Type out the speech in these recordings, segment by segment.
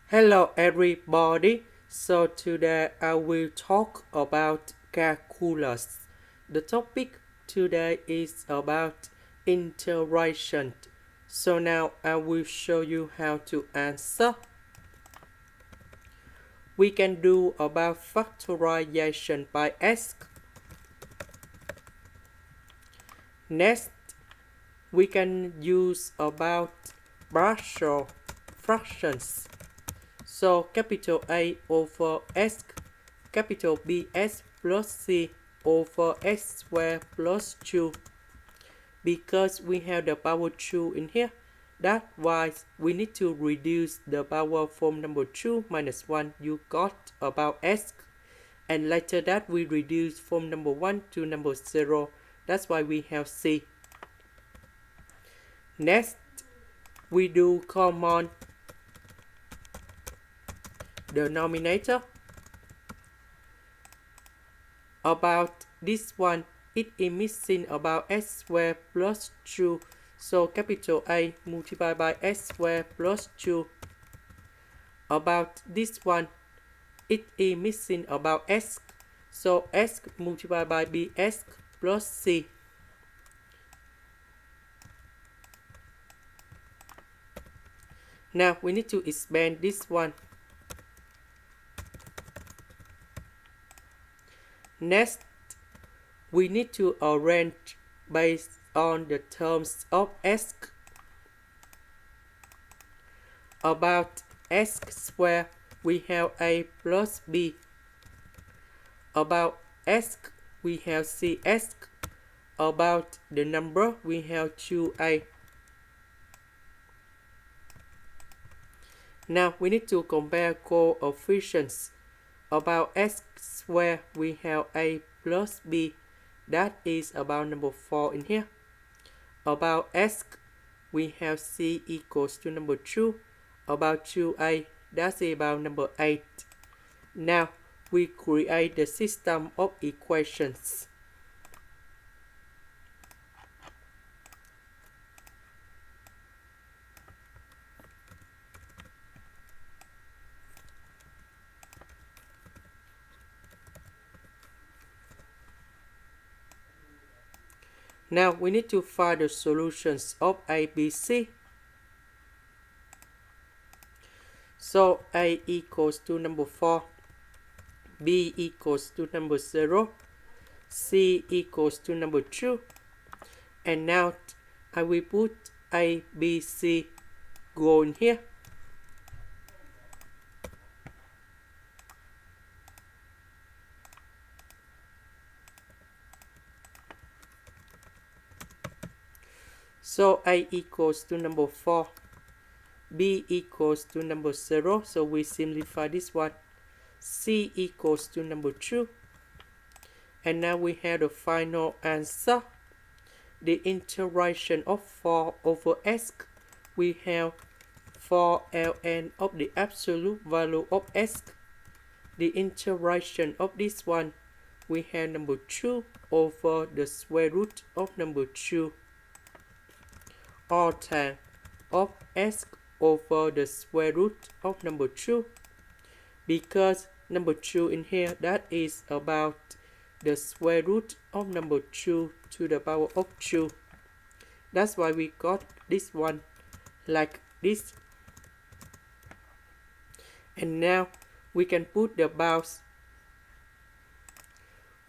Hello everybody. So today I will talk about calculus. The topic today is about integration. So now I will show you how to answer. We can do about factorization by s. Next, we can use about partial fractions. So capital A over S, capital B S plus C over S squared plus 2. Because we have the power 2 in here, that's why we need to reduce the power from number 2 minus 1 you got about S. And later that we reduce from number 1 to number 0. That's why we have C. Next, we do common denominator. About this one, it is missing about s squared plus 2. So capital A multiplied by s squared plus 2. About this one, it is missing about s. So s multiplied by bs plus c. Now we need to expand this one. Next, we need to arrange based on the terms of s. About s squared, we have a plus b. About s, we have cs. About the number, we have 2a. Now we need to compare coefficients. About s squared, we have a plus b. That is about number 4 in here. About s, we have c equals to number 2. About 2a, that's about number 8. Now we create the system of equations. Now we need to find the solutions of A, B, C. So A equals to number 4, B equals to number 0, C equals to number 2. And now I will put A, B, C go in here. So A equals to number 4, B equals to number 0, so we simplify this one. C equals to number 2. And now we have the final answer. The integration of 4 over s, we have 4 ln of the absolute value of s. The integration of this one, we have number 2 over the square root of number 2. Or tan of s over the square root of number 2. Because number 2 in here, that is about the square root of number 2 to the power of 2. That's why we got this one like this. And now we can put the bounds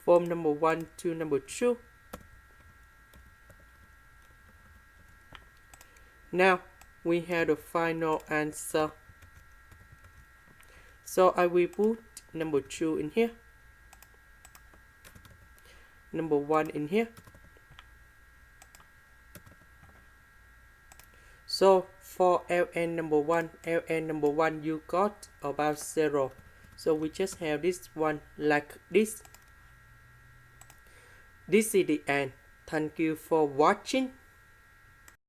from number 1 to number 2. Now we have the final answer. So I will put number 2 in here, number 1 in here. So for ln number 1, you got about 0. So we just have this one like this. This is the end. Thank you for watching.